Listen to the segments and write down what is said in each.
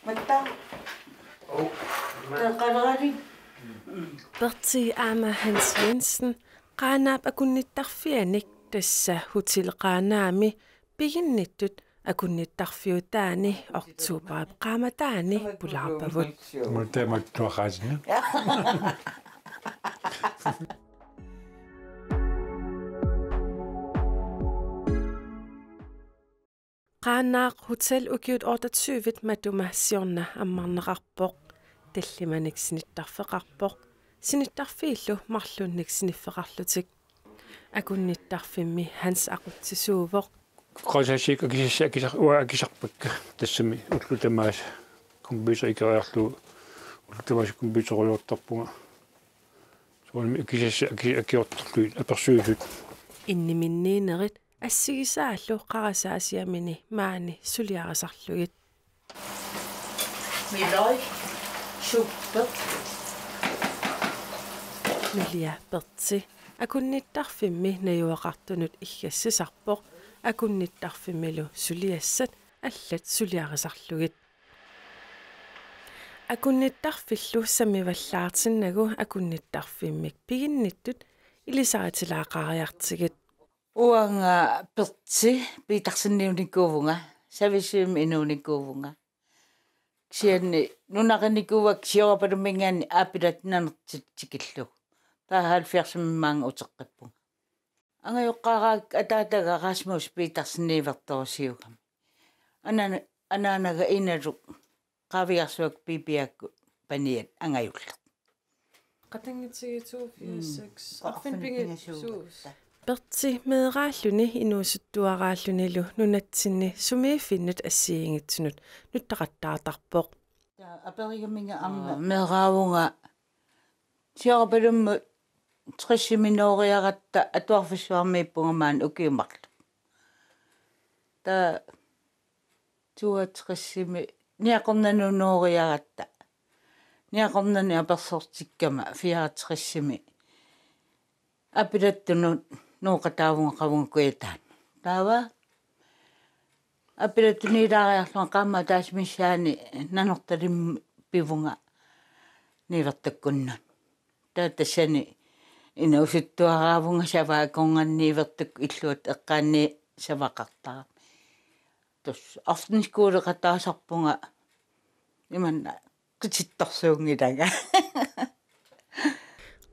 Matta. Oh. Qalari. Berti Ama Hans Jensen qaanaap akunnittarfianik tassa hutileqaanaami piginnittut akunnittarfiutaani oktuupaap qaamataani pularpavut mutamattuaqaasina qaanaaq hotel ukiut 28 matuma siorna ammarneqarpoq tallimanik sinittarfeqarpoq sinittarfiillu marlunnik siniffeqarlutik akunnittarfimmi hans aqutsisuuvoq qasasik akisarpakka tassami ullutamaas computer ikeriarlu ullutamaas computeriortarpunga soormi akiortarluit apersuusut inniminniinerit ассигисааллу қарасаасиамини маани сулиарасарлугит Милой суппер милиа перти акунниттарфимми наюақартунут иггассисарпоқ акунниттарфиммилу сулиассат аллат сулиарасарлугит акунниттарфиллу самиваллаартиннагу акунниттарфиммик пигинниттут илисаатилаақариартигит уанга перти питарсинниуникуувнга сависуим инууникуувнга ксианни нунақаникуувак сиорапалуммингаани аапилатнанертикиллу таа 70-ммаанга утеққиппунга ангайоққараак атаатага расмус питарсиннииверторсиугам анаанага иналу qaaviarsuak pipiakku paniat angajullat qatangitsigituufiassaks arfinpingasuus Berti meeraalluni inuusuttuaraallunilu nunatsinni sumiifinnut assiingitsunut nuttaqattaatarpoq aperigaminga amma meeraavunga siorapalummu 30 minoriaratta atuarfissuarmiippungamaan ukiumarlu ta 32 niaqornanunoriaratta niaqornani apersortikkama 64 apilattunut nuuqataavunga qavunga kuitaan taava apilattuniilaaриарлуа qaamma taasmissaani nanortalim pivunga niivertakkunnut taatassani inuusuttuaraavunga savaakonganniivertuk illuat eqqaanni savaqartara tus aftenskole qataasarpunga imanna qitittorsuungilaga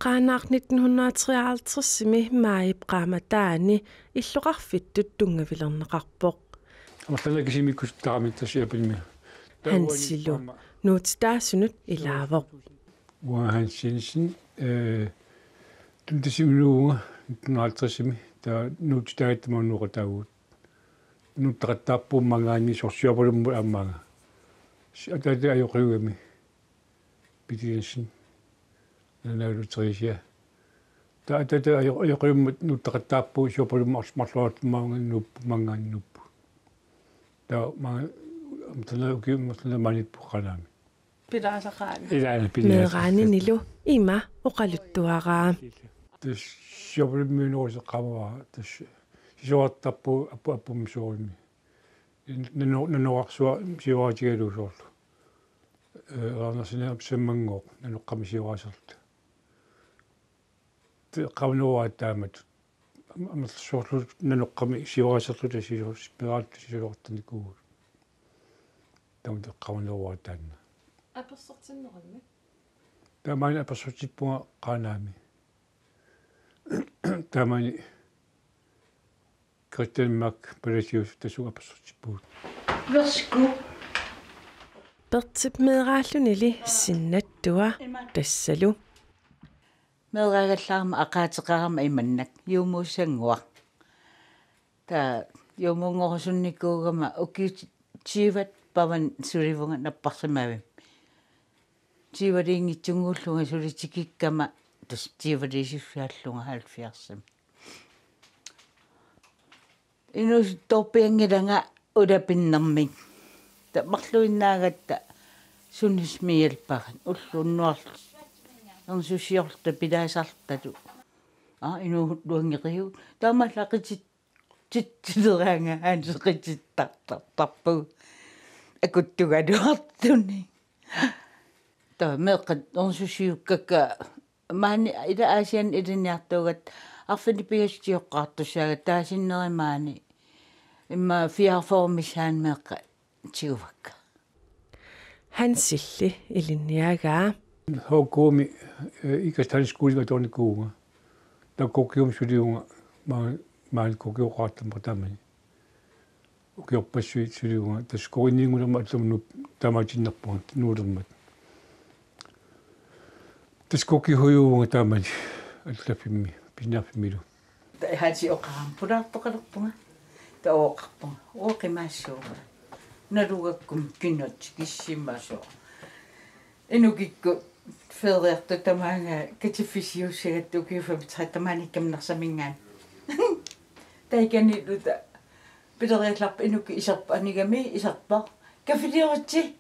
qaanaaq 1953-simi maayip qaamataani illuqarfittut tungavilerneqarpoq амерланакисимиккустаарамиттасиапилми Hansilu nuutitaasunut ilaavoq Hans Jensen tuntasimiluunga 1950-simi таа нуутитаагаттаманнуqataaguut нуттақаттаарпууммангаани сорсиапалумму аамаага атаата ajоқиугами питиенсин наналутерисия таатата ajоқиуммут нуттақаттаарпуу сиапалумма арсмарлуартуммаунга нуппумангааннуппу таа маа амталаукиуммерланаманиппу қалаами pilaasaqaani илаана meeraaninilu ima uqaluttuaraa тас сиапалуммиунерусеққамава тас сисуартарпу аппумсуурими нануарсуа сиуаатигалуусоорлу арнасина саммангоо нануққами сиуаасерта qavnuaataamат амерлсоорлу нануққами сиуаасерлута сисуспираат сисулуартаникуу тамта qavnuaataanna аперсортиннерамми тамани аперсортиппунга qaaнаами тамани Kristianmark Palacios тасуга аперсортиппуут верску Bertip meeraallunili sinnattua tassalu meeraagallaarma aqaatеqarama imannak yuumuussanguaq ta yuumuungorsunnikuugama ukiitiivat pavan sulivunga napparsamavim tiivaliingitsunguullunga sulitikikkama tas tiivaliisiffiallunga 70 inus torpiangilanga ulapinnermik ta marluinnaagatta sunismialparan ulluunnuarlu ersusiorta pilaasartalu inuutluangeriu taamallaqiti tittileraanga aanseqitittartarpu акуттугалуартуни та меэкъат орсусиуккака маани ила аасиан илиниартуугат арфилипигастиоққартусаага таасиннеримаани имма фиарформисаан меэққа тигувакка Hansilli ilinniagaa. Hokumi ikastaniskuli tornikuunga. Ta kokium suliunga ma kokioqaartamma tamani. Ukiorpassui suliunga taskorinniingulama atlumnu tamatinnerpun nuulermat. Taskokihuyuunga tamani atlafimmi pinarfimilu. та хати оқаам пулаартоқалерпунга таоқарпунга оқимаассууга налугаккум кинот киссимаасоо энукикку федерто тамаага катифисиуссагатту кифамтра тамааниккамнерсамингаан тайкани лута пилериалларп энуки исерпа анигами исерпа кафилиорти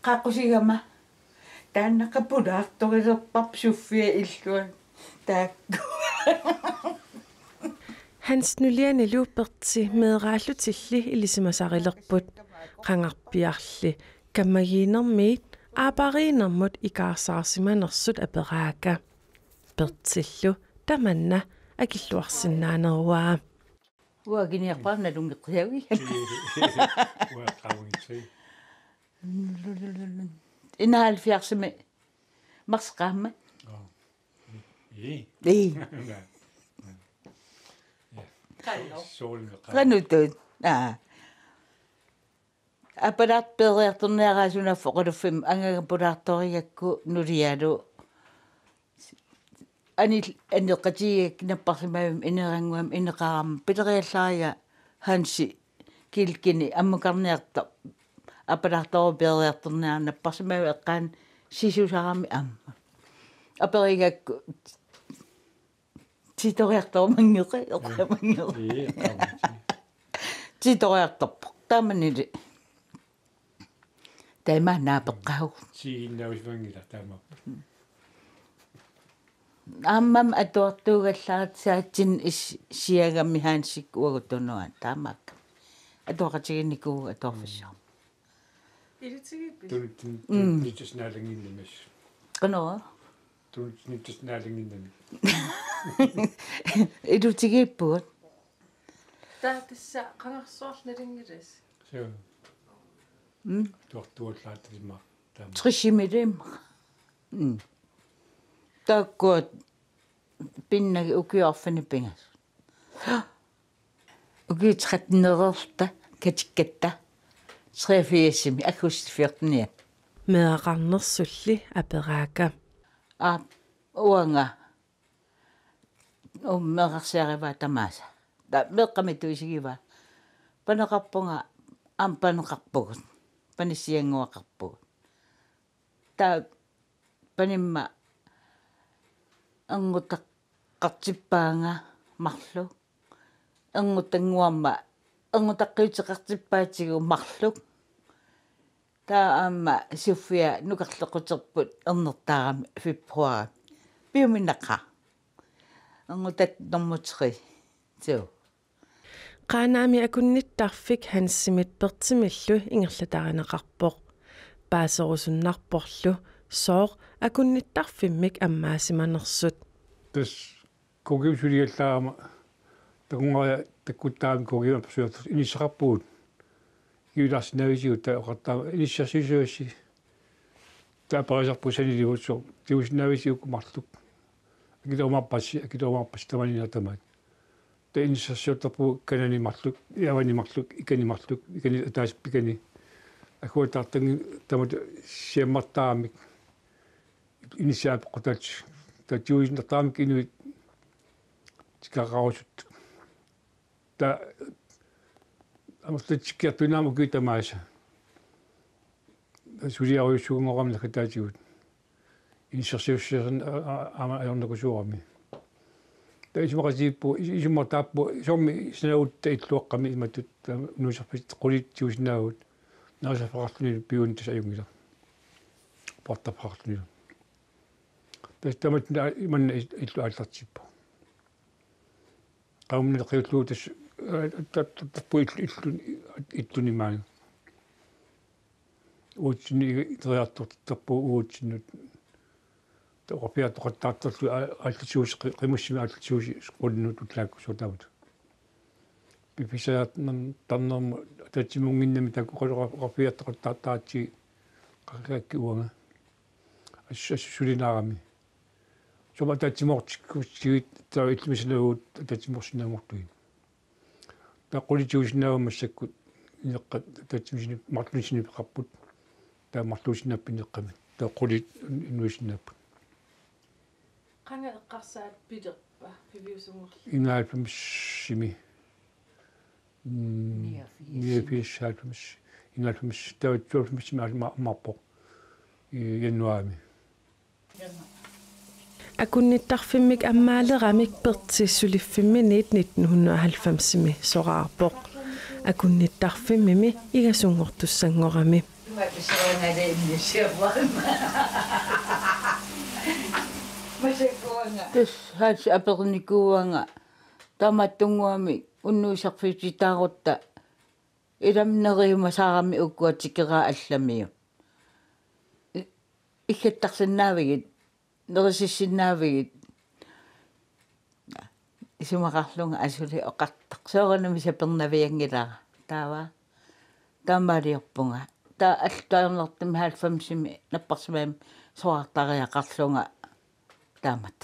қааққусигама тааннақа пулаарторилерпарп суффия иллуа таакку Hans nuliani luuperti meeraallutilli ilisimasarilerput qangarpiarli kammagiinermiit aapariinermut ikaarsaarsimanersut aperaaka pertillu tamanna akilluarsinnaaneruaa уагиниарпарна лунгеққиави инаалфиарсими марсеқаама qanutut апалаат периарторниараасунаффоқалуффим ангагапулаарторигакку нулиалу анеқатигак наппарсимавим инерангуам инеқарам пилериаллаария ханси килкини аммукарниарта апалаартору периарторниара наппарсимави эққаан сисусарами амма аперигакку титориартормангеқи эққамангеқи титориарторпо тааманили тайма наапеққау сииннаусвангила таама аммам атуартуугаллаарат саатсин сиагамми хаансик уагутунуа таамаак атуақатигинникуу атуарфиссаа тунитснаалангиннамас канаа тунитснаалангиннами идутигиппуут таатисса qangarsuarnalingilис so тортуаллаатилма таама трисимилимма таккуат пиннаги укиорфани пингас укиитратнерерта катиккатта 3-4 акустифиортния meeqarnersulli aperaaka уанга уммеқарсиариваа тамааса та меққамитуисигива панеқарпунга панеқарпугут паниссиангуақарпугут та панимма ангутаққартиппаанга марлу ангутангуамма ангутаққиутеқартиппаатигу марлу таама суффия нукарлеқутерпут ернертаарами фебруари пиуминнақа ангутат нормутери тоо qaanaami akunnittarfik hansimit pertimillu ingerlatarineqarpoq paaserusunnarporlu sooq akunnittarfimmik ammaasimanersut tas kogiusuliallaama takungaria takkutaami kogiuma pasuut inissaqarpuut kiularsinavisigut taoqartaama inissarsuisuassi taapariasarpusaniliutso tiusnavisiuk marluk akitomarpassi tamaninaatamat ta inissarsuutarpu kananimarluk iavanimarluk ikani ataaspikani akuatartangi tamat siammartaamik inissaapeqqutaat tatiuisnertaamik inuit tikaqarusut ta амерлатиккиартунааmu китамааса сулиаруйуссугорамна катаатигут инсерсиуссерн ама аернакусуарами таисмақасииппу исуммартааппу сорми снаутта иллуаққами иматут нусерпит қулитсиуснаагут наасафақарлуни пиун тасаюнгила портапақарлуни тастамат иманна иллу ааллартиппу qaumna qiulluutas tattarpu illuni maanu uutsinni teriartortarpu uutsinnut toqapiatoqattaartarlu ааллутиус qimуссими ааллутиуси qulnut utlaaku sutavut пиписаатнан тарнерма татсимунгиннами такуқалоқарпиаттоқаттаатаатси qaqaakki uanga ассулинаарами сома татсимоортиккуссигит таа иллумисалаагуут татсиморсинаамортуин таққулитиусинаавамассаккут инеққат татсимисини марлусини пеқарпут таа марлусинаппинеққами таққулит инуисинааппут qanga eqqarsaat pilerpa piviusungorlu инаалпамиссими ниафиссаалпамис инаалпамис таатсуалпамиссими марпо януаами акунниттарфиммик аммаалерамик пертиссулиффимминиит 1990-ми сораарпоқ акунниттарфиммими игасунгортуссангорами тус хаат аперникууанга таматтунгуами уннуисарфититаарутта иламнериума саарами уккуатикераа алламиу иккаттарсинаавигит нерисиссинаавигит исумақарлунга асули оқартақ соорнами сапернавиангилара таава таамаалиорпунга таа аллуарнертим хаалфамсими наппарсимаам соартариақарлунга таамат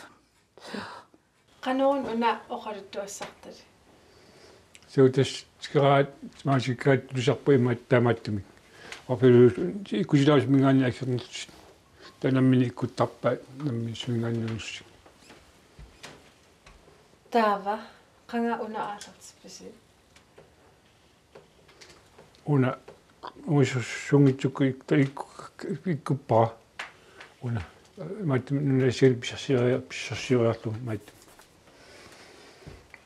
qanoon una oqaluttuassartali сеутас скаат маасиккаат лусарпуимаат таамааттами опелу икусилаус мингаани акернерс танаммини иккуттарпа намми сумингааннерусси taava qanga una aallertipisi уна уиссунгитсукку иккуппара уна мат нунасил писсарсириарлу мат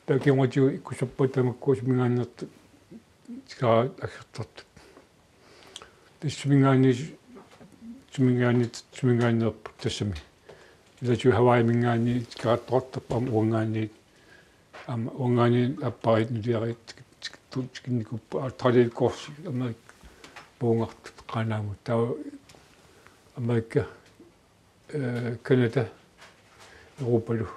такематиу иккусаппатамаккуус мингааннерт скаа акертарт тисмингааннерп тассами илачу хавай мингаани скааттортарпам уангаани уангаани аппарит нутиарит тутскинникуппа тралилкорс америк боонгарт qanaamut таа америка Канада Европалу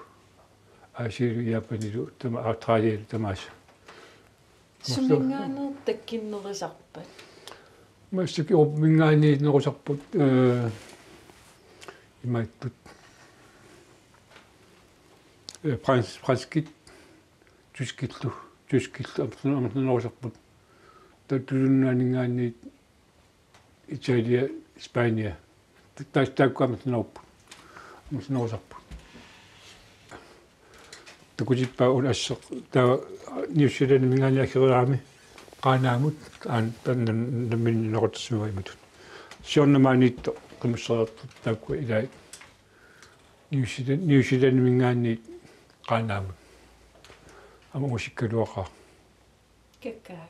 Асиу Япанилу тама Австралиалу тамааса сумингаанер таккиннерисарпат массак мингаани нерусарпут иматтут франскит тускиллу амснерусарпут татулуннаанигаани Италия Испания тааккуамснеруппут амснерусарпут такутиппа улассеқ таа Нью-Зеланд минганиакериарами qanaamut aan namminnerutsumaimutut сиорнамаанитто qimisseriartut taakku ilai New Zealand mingaani qanaamut ama usikkaluaqaa kakkaa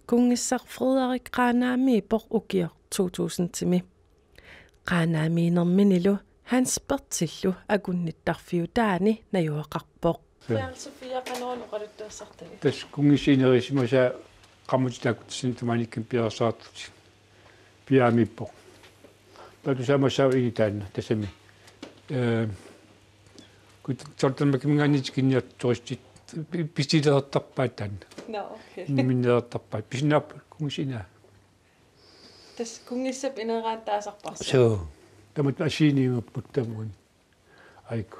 kungissaq Frederik qanaami por ukier 2000-timi qanaamiinerminilu hans pertillu akunnittarfiu taani najuaqarpoq Sofia qanoon oqaluttuassartali tas kungisiinerissimasa qammutitaakutsin tumanikkim pierasaartut piaamippoq tatusamassau igitaanna tasami kut sortanmakimngaanit kinniarturistit pisilertarpaat taanna no okay minnertarpaat pisinnaap kungisinaa tas kungissap ineraataasarparsa so tamat asiiniimapput tamuun aiku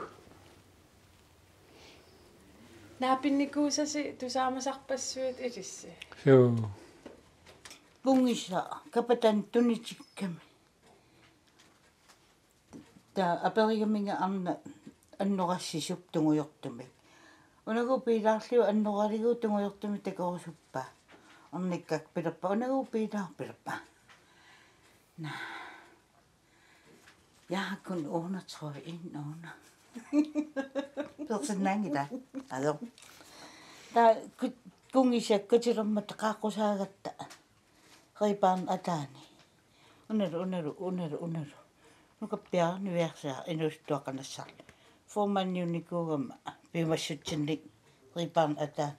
naapinnikusasi tusaamasarpassuit ilissi so pungissa kapatan tunitikkami ta aperigaminga arna annorassisup tungujortumi unagu piilaarliu annoraligu tungujortumi takorusuppa ornikkak pilappa unagu piilaarpilappa na yaakun uuna tror in uuna persenangida ado ta kungissa katirumma taqaaqqusaagatta qipaan ataani unaru nukappiarni viarsaa inustuaqanassar formanniunikugama pimassutsinnik qipaan ataan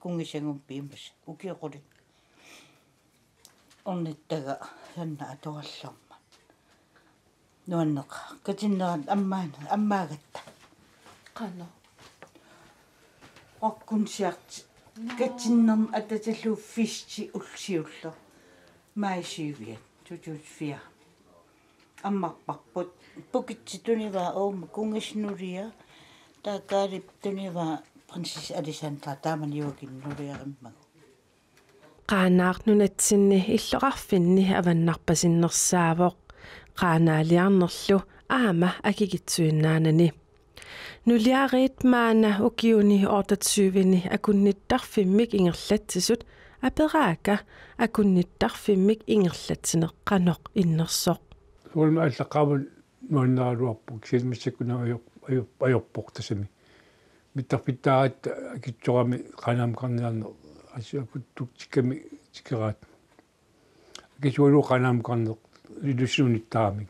kungisangum piimas ukioquli орниттага санна атораллорма нуаннеqa катиннерат аммаагатта qano оқкунсиарти катиннерм ататаллууффисти улсиуллер маисиивиат тутуутфиа аммарпарпут пукитси тунива оума кунгаснулия таакаалип тунива принцесс алисандра тааманиуакиннулиариммагу qaanaarnunatsinni иллоqarfinni avannarpasinnersaavoq qaanaaliarnerlu aama akigitsuinnaanani nuliarit maana ukiuni ortatsyvini akunnittarfimmik ingerlatsisut aperaaka akunnittarfimmik ingerlatsineqqanoq innersoq Ulma allaqaavun nuannaaruarpuk silmissakuna ajorpoq tasami mittarpittaarat akitsorami qanaamqarniarne asiaputtuk tikami tikeraat akisuulu qanaamqarneq illusiunittaamik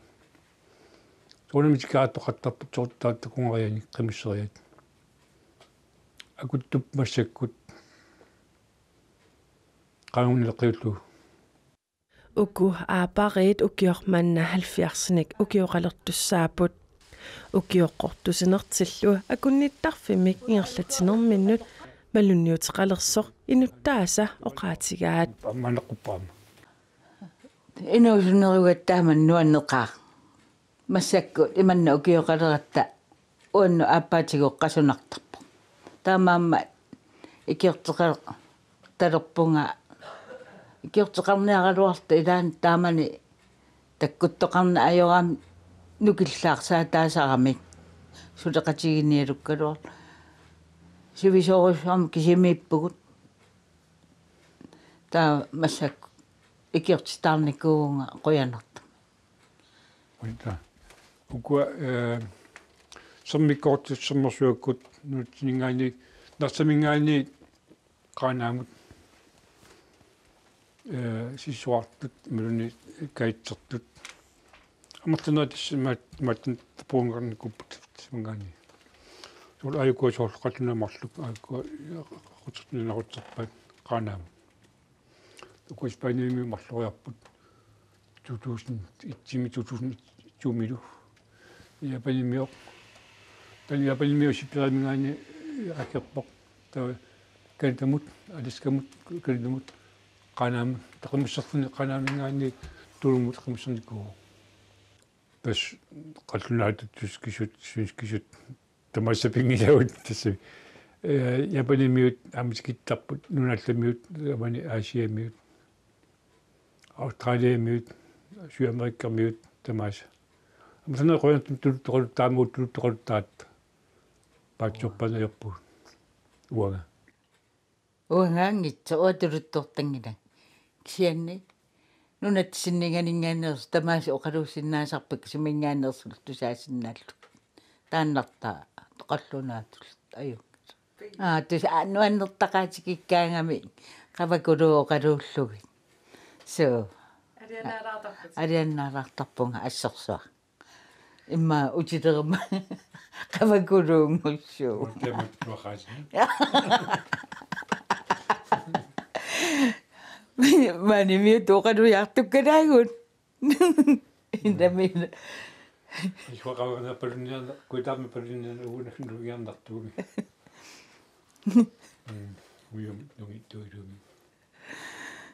soonami tikeraattoqattarput sortaattakungariani qimisseriat akuttup massakkut qangunneqiullu uku aaparit ukiormanna 70-nik ukioqalertussaaput ukioqqortusinertillu akunnittarfimmik ingerlatinerminnut malunniuteqalersoq inuttaasa oqaatigaat ammaneqquppaama инуусунеругаттааман нуаннеқаа массакку иманна укиоқалератта уанну ааппаатигоқ қасунартарпо таамаамма икиортеқал талерпунга икиортеқарниаралуарта илаан таамани таккуттоқарна ajораам нукиллаарсаа таасарамик сулеқатигиниалуккалуар сивисоорусуарма кисимииппугут таа массакку икиортитаарникуунга қуянерта Oita. Ukua sommikkortussermersuakkut nutsingaani narsamingaani qaanaamut sisuartut miluni kaitsertut amartana tismaat maatun tapuungarnikupput simangaani sul ayukua soorqatunamarluk ayukua qutsutunarutsarpaat qaanaamut ukuispaaniimi marloriarput 2020 япанимио япанимио сиппирамингаани акерпоқ таа кантамут алискамут калдумут qaanaam taqimissarfuni qaanaamингаани тулумут qimissarnikuu тас qallunaatut кисут тамассапингилаут тасси япанимиут амискиттарпут нуналламиут амани аасиамиут Australiamiut Sydamerikamiut tamasa amsana qoyantun tuluttoqalutaamut tuluttoqalutaat paatsorpanayorpu uanga уангаангитса уатулутторtangila кисианни нунатсинниганингааниерс тамааси оқалуусиннаасарпак симингаанерсул тусаасиннааллу тааннартаа тоқаллунаатул аю тус нуаннертақаатикиккаангами қавакулуоқалууллугит so арианнаалартарпунга ассерсуа имма утитерма qavakuluungussuu Temmat tuaqaasini manimi toqalujartukkalaagut indamina исуақавана палунниарна куитаами палунниарна уунахнугиарнартууми уйум нугиттуилуми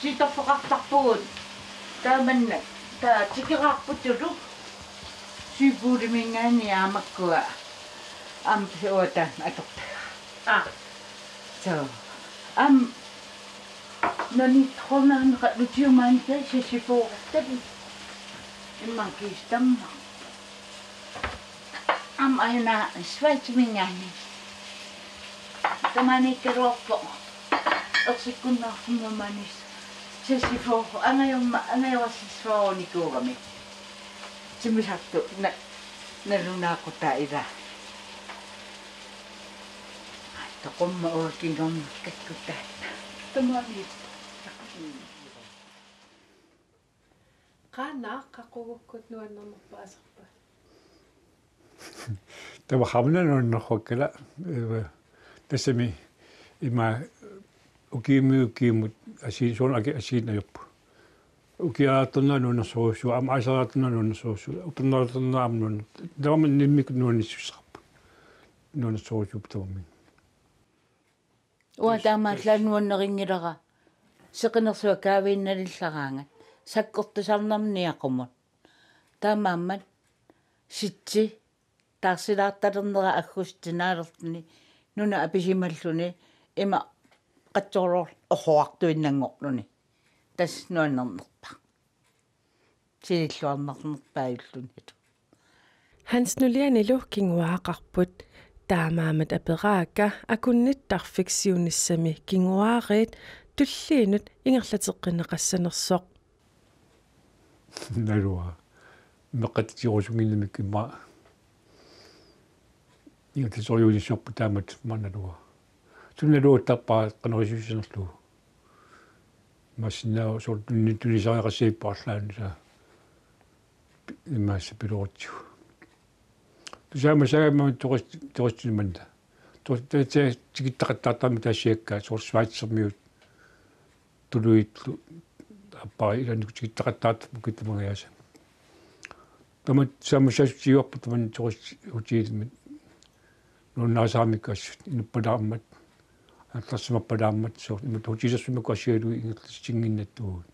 ситарпеқартарпугут тааманна таа тикераарпутулу сипуулимингаани аамаккуа ампсуата атортага so нани тронаанеқа лутиумаанта сисипоортаби иммакистамма айна свайцмингаани таманиккеруарпо ерсиккуннаарфуммаманис сисипоо ангайавассисфооникуугами симисарту налунаақута ила тақумма уакингам каккутаа тамаани qaanaa qaqugukkut nuannernerpaasarpa Tämä hamnen on hokkela. Tässä mi ima ukimut asin son ake asin na yop. ukiaatuna nunersuussu amaisaraatuna nunersuussu upernernernaamnun taman nimmik nunissussarpu nunersuussu tuumi Ua taamaalлааnuanneriнгилера seqinерсуа каавиинналиллараангат саккортусарнарниақумут таамааммат ситси таарсилаарталернера аггустинаалертуни нуна аписималлуни има qatsorlor orruartuinnanngorluni tas nuannernerpa sililluarnernerpaayullunit Hans nulianilu kinguaaqarput taamaamat aperaaka akunnittarfiksiunissami kinguaareet tulliinut ingerlateqqinneqassanersoq nalua meqatirusunginnimik imma ingatisoriunissorpu taamat manalua tunnaluuttарпаа qanерисуссинерлу массинаа сортуннитуnisariaqassiippaарлаани saa имаасса пилорутсу тусаамасаама туристиманда тустэ тигиттақаттаартаами тассиаккаа сорсваатсермиут тулуитлу аппаа иланик тигиттақаттаат мукитмагаяаса тамат самусассиуарпу таман турист утиилмит нуннаасаамиккас инуппалаармат аттарсимаппалаармат соо имат утисерсумакку ассиалуи ингерлистингиннаттугут